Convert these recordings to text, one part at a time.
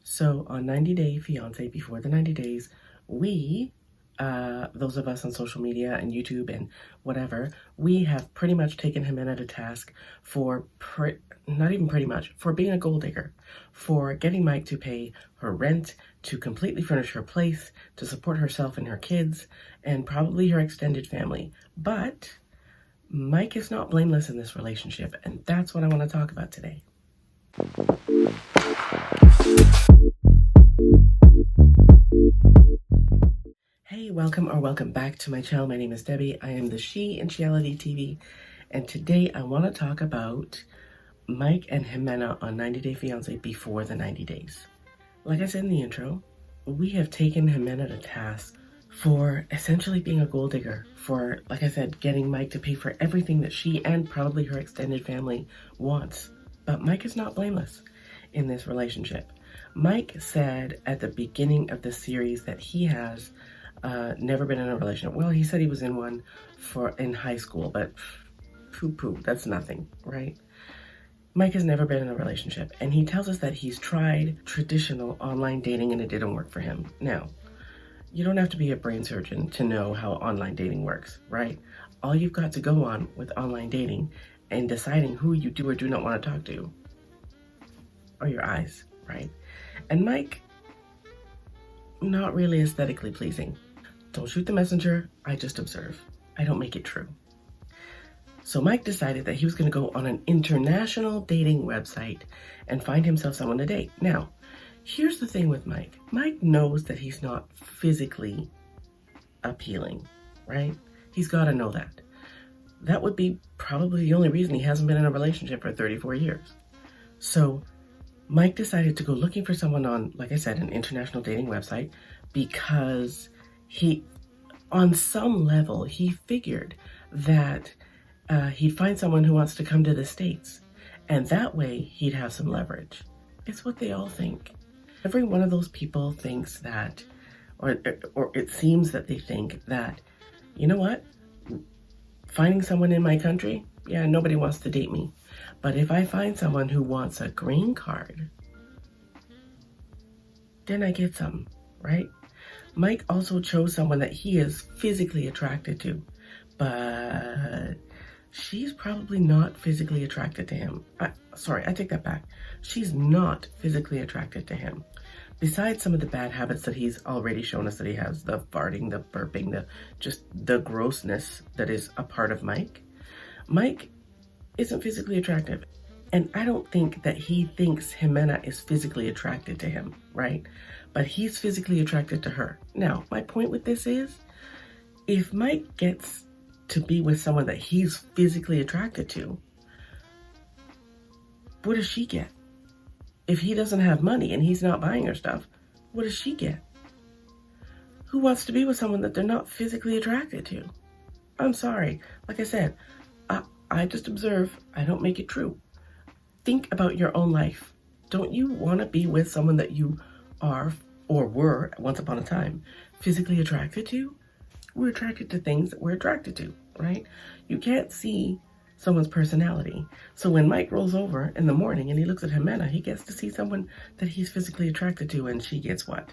So on 90 Day Fiance, before the 90 days, we, those of us on social media and YouTube and whatever, we have pretty much taken Ximena to task for, not even pretty much, for being a gold digger, for getting Mike to pay her rent, to completely furnish her place, to support herself and her kids, and probably her extended family. But Mike is not blameless in this relationship, and that's what I want to talk about today. Hey, welcome back to my channel. My name is Debbie. I am the She in Sheality TV, and today I want to talk about Mike and Ximena on 90 Day Fiance before the 90 days. Like I said in the intro, we have taken Ximena to task for essentially being a gold digger, for, like I said, getting Mike to pay for everything that she and probably her extended family wants. But Mike is not blameless in this relationship. Mike said at the beginning of the series that he has never been in a relationship. Well, he said he was in one in high school, but poo-poo, that's nothing, right? Mike has never been in a relationship, and he tells us that he's tried traditional online dating and it didn't work for him. Now, you don't have to be a brain surgeon to know how online dating works, right? All you've got to go on with online dating and deciding who you do or do not want to talk to are your eyes, right? And Mike, not really aesthetically pleasing. Don't shoot the messenger, I just observe. I don't make it true. So Mike decided that he was going to go on an international dating website and find himself someone to date. Now, here's the thing with Mike. Mike knows that he's not physically appealing, right? He's got to know that. That would be probably the only reason he hasn't been in a relationship for 34 years. So Mike decided to go looking for someone on, like I said, an international dating website because he, on some level, he figured that he'd find someone who wants to come to the States, and that way he'd have some leverage. It's what they all think. Every one of those people thinks that, or it seems that they think that, you know what? Finding someone in my country, yeah, nobody wants to date me. But if I find someone who wants a green card, then I get some, right? Mike also chose someone that he is physically attracted to, but she's probably not physically attracted to him. Sorry, I take that back. She's not physically attracted to him. Besides some of the bad habits that he's already shown us that he has, the farting, the burping, just the grossness that is a part of Mike, Mike isn't physically attractive. And I don't think that he thinks Ximena is physically attracted to him, right? But he's physically attracted to her. Now, my point with this is, if Mike gets to be with someone that he's physically attracted to, what does she get? If he doesn't have money and he's not buying her stuff, what does she get? Who wants to be with someone that they're not physically attracted to? I'm sorry. Like I said, I just observe. I don't make it true. Think about your own life. Don't you want to be with someone that you are or were once upon a time physically attracted to? We're attracted to things that we're attracted to, right? You can't see someone's personality. So when Mike rolls over in the morning and he looks at Ximena, he gets to see someone that he's physically attracted to, and she gets what?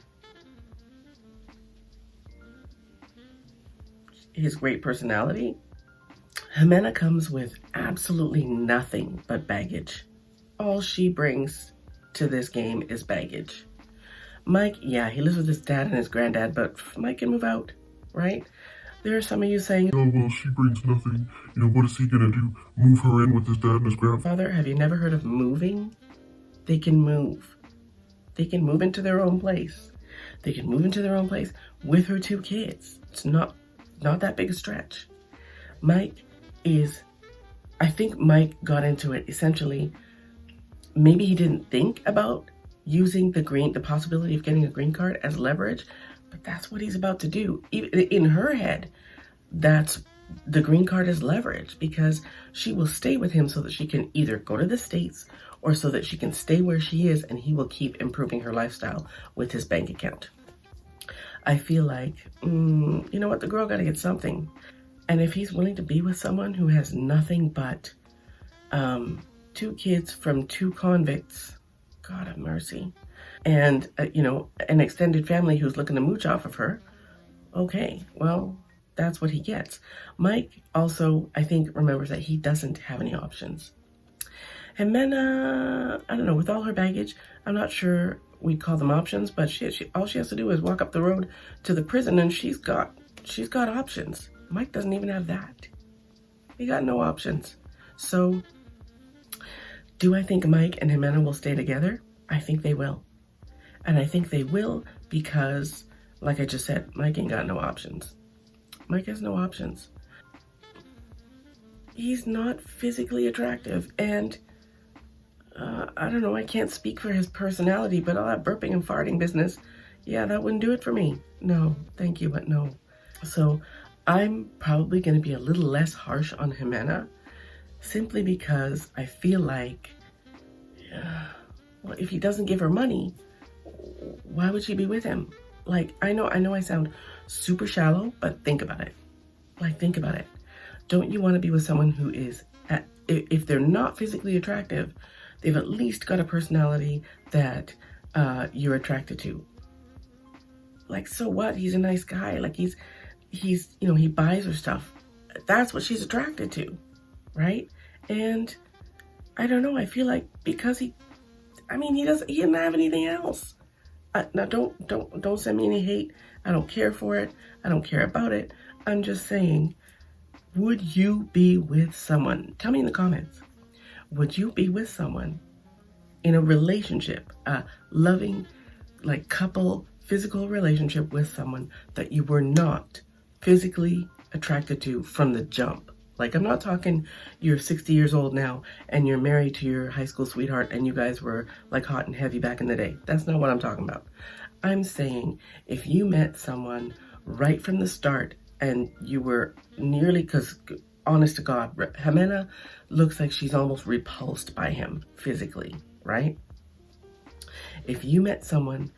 His great personality. Ximena comes with absolutely nothing but baggage. All she brings to this game is baggage. Mike, yeah, he lives with his dad and his granddad, but Mike can move out, right? There are some of you saying, oh, well, she brings nothing. What is he going to do? Move her in with his dad and his grandfather? Have you never heard of moving? They can move. They can move into their own place. They can move into their own place with her 2 kids. It's not that big a stretch. I think Mike got into it essentially, maybe he didn't think about using the possibility of getting a green card as leverage, but that's what he's about to do. In her head, that's the green card is leverage because she will stay with him so that she can either go to the States or so that she can stay where she is and he will keep improving her lifestyle with his bank account. I feel like, you know what, the girl got to get something. And if he's willing to be with someone who has nothing but 2 kids from 2 convicts, God have mercy. and, an extended family who's looking to mooch off of her, okay, well, that's what he gets. Mike also, I think, remembers that he doesn't have any options. Ximena, I don't know, with all her baggage, I'm not sure we'd call them options, but all she has to do is walk up the road to the prison and she's got options. Mike doesn't even have that. He got no options. So, do I think Mike and Ximena will stay together? I think they will. And I think they will because, like I just said, Mike ain't got no options. Mike has no options. He's not physically attractive, and I don't know, I can't speak for his personality, but all that burping and farting business, yeah, that wouldn't do it for me. No, thank you, but no. So I'm probably going to be a little less harsh on Ximena, simply because I feel like, well, if he doesn't give her money, why would she be with him? Like, I know I sound super shallow, but think about it. Think about it. Don't you want to be with someone who is, if they're not physically attractive, they've at least got a personality that you're attracted to? Like, so what? He's a nice guy. Like, he's he buys her stuff. That's what she's attracted to, right? And I don't know. I feel like because he didn't have anything else. Now, don't send me any hate. I don't care for it. I don't care about it. I'm just saying, would you be with someone? Tell me in the comments. Would you be with someone in a relationship, a loving, like couple, physical relationship with someone that you were not physically attracted to from the jump? Like, I'm not talking you're 60 years old now and you're married to your high school sweetheart and you guys were like hot and heavy back in the day. That's not what I'm talking about. I'm saying if you met someone right from the start and you were nearly, because honest to God, Ximena looks like she's almost repulsed by him physically, right? If you met someone,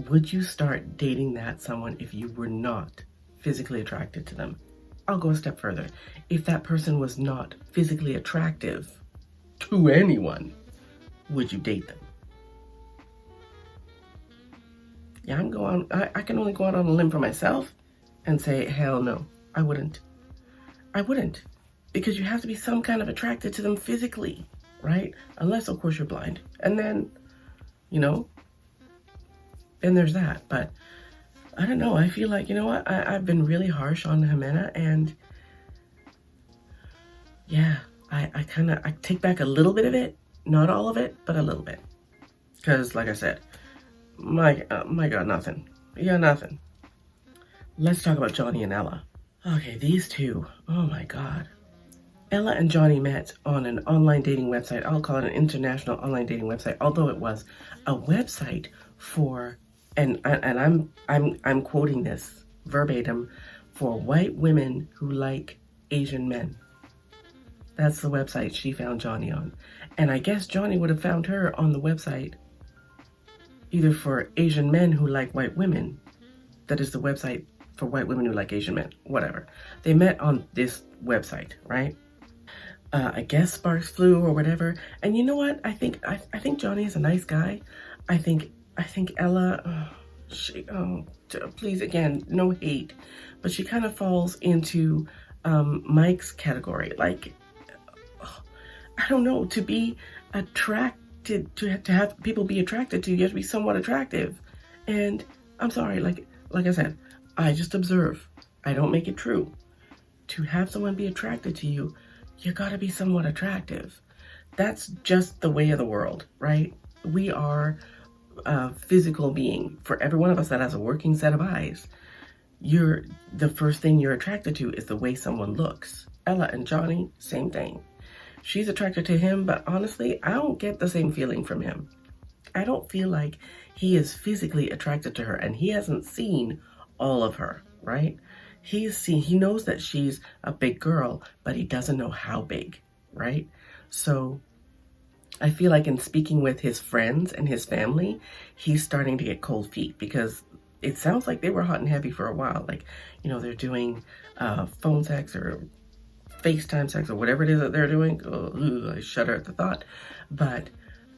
would you start dating that someone if you were not physically attracted to them? I'll go a step further. If that person was not physically attractive to anyone, would you date them? Yeah, I can only go out on a limb for myself and say, hell no, I wouldn't. I wouldn't. Because you have to be some kind of attracted to them physically, right? Unless, of course, you're blind. And then, then there's that. But I don't know. I feel like, you know what? I've been really harsh on Ximena, and yeah, I take back a little bit of it. Not all of it, but a little bit. Because, like I said, my God, nothing. You got nothing. Let's talk about Johnny and Ella. Okay, these two. Oh my God. Ella and Johnny met on an online dating website. I'll call it an international online dating website, although it was a website for, and I'm quoting this verbatim, for white women who like Asian men. That's the website she found Johnny on. And I guess Johnny would have found her on the website either for Asian men who like white women. That is the website for white women who like Asian men. Whatever. They met on this website, right? I guess sparks flew or whatever. And you know what? I think Johnny is a nice guy. I think Ella, please, again, no hate, but she kind of falls into Mike's category. Like, I don't know, to be attracted, to have people be attracted to you, you have to be somewhat attractive. And I'm sorry, like I said, I just observe. I don't make it true. To have someone be attracted to you, you gotta be somewhat attractive. That's just the way of the world, right? We are a physical being. For every one of us that has a working set of eyes, the first thing you're attracted to is the way someone looks. Ella and Johnny, same thing. She's attracted to him, but honestly, I don't get the same feeling from him. I don't feel like he is physically attracted to her, and he hasn't seen all of her, right? He knows that she's a big girl, but he doesn't know how big, right? So I feel like in speaking with his friends and his family, he's starting to get cold feet, because it sounds like they were hot and heavy for a while. Like, they're doing phone sex or FaceTime sex or whatever it is that they're doing. Oh, I shudder at the thought. But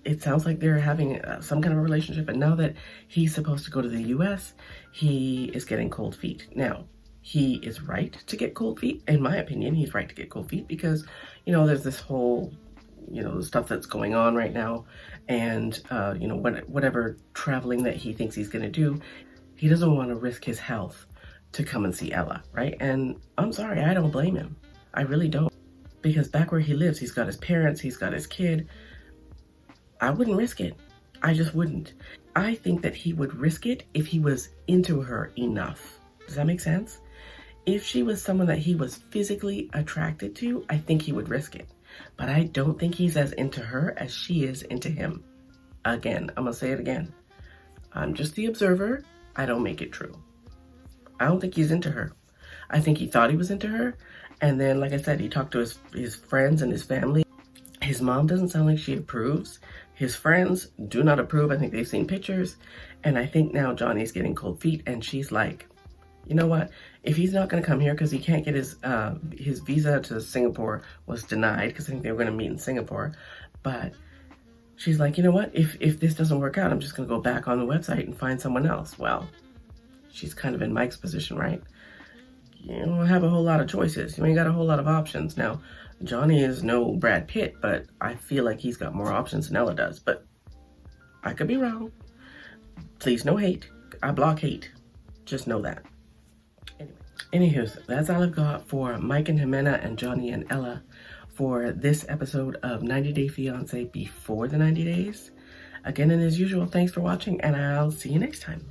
it sounds like they're having some kind of a relationship. And now that he's supposed to go to the US, he is getting cold feet. Now, he is right to get cold feet. In my opinion, he's right to get cold feet because, there's this whole, stuff that's going on right now. And, whatever traveling that he thinks he's going to do, he doesn't want to risk his health to come and see Ella, right? And I'm sorry, I don't blame him. I really don't. Because back where he lives, he's got his parents, he's got his kid. I wouldn't risk it. I just wouldn't. I think that he would risk it if he was into her enough. Does that make sense? If she was someone that he was physically attracted to, I think he would risk it. But I don't think he's as into her as she is into him. Again, I'm going to say it again. I'm just the observer. I don't make it true. I don't think he's into her. I think he thought he was into her. And then, like I said, he talked to his friends and his family. His mom doesn't sound like she approves. His friends do not approve. I think they've seen pictures. And I think now Johnny's getting cold feet. And she's like, you know what? If he's not going to come here because he can't get his visa to Singapore was denied because I think they were going to meet in Singapore. But she's like, you know what? If this doesn't work out, I'm just going to go back on the website and find someone else. Well, she's kind of in Mike's position, right? You don't have a whole lot of choices. You ain't got a whole lot of options. Now, Johnny is no Brad Pitt, but I feel like he's got more options than Ella does. But I could be wrong. Please, no hate. I block hate. Just know that. Anywho, that's all I've got for Mike and Ximena and Johnny and Ella for this episode of 90 Day Fiance before the 90 days. Again, and as usual, thanks for watching, and I'll see you next time.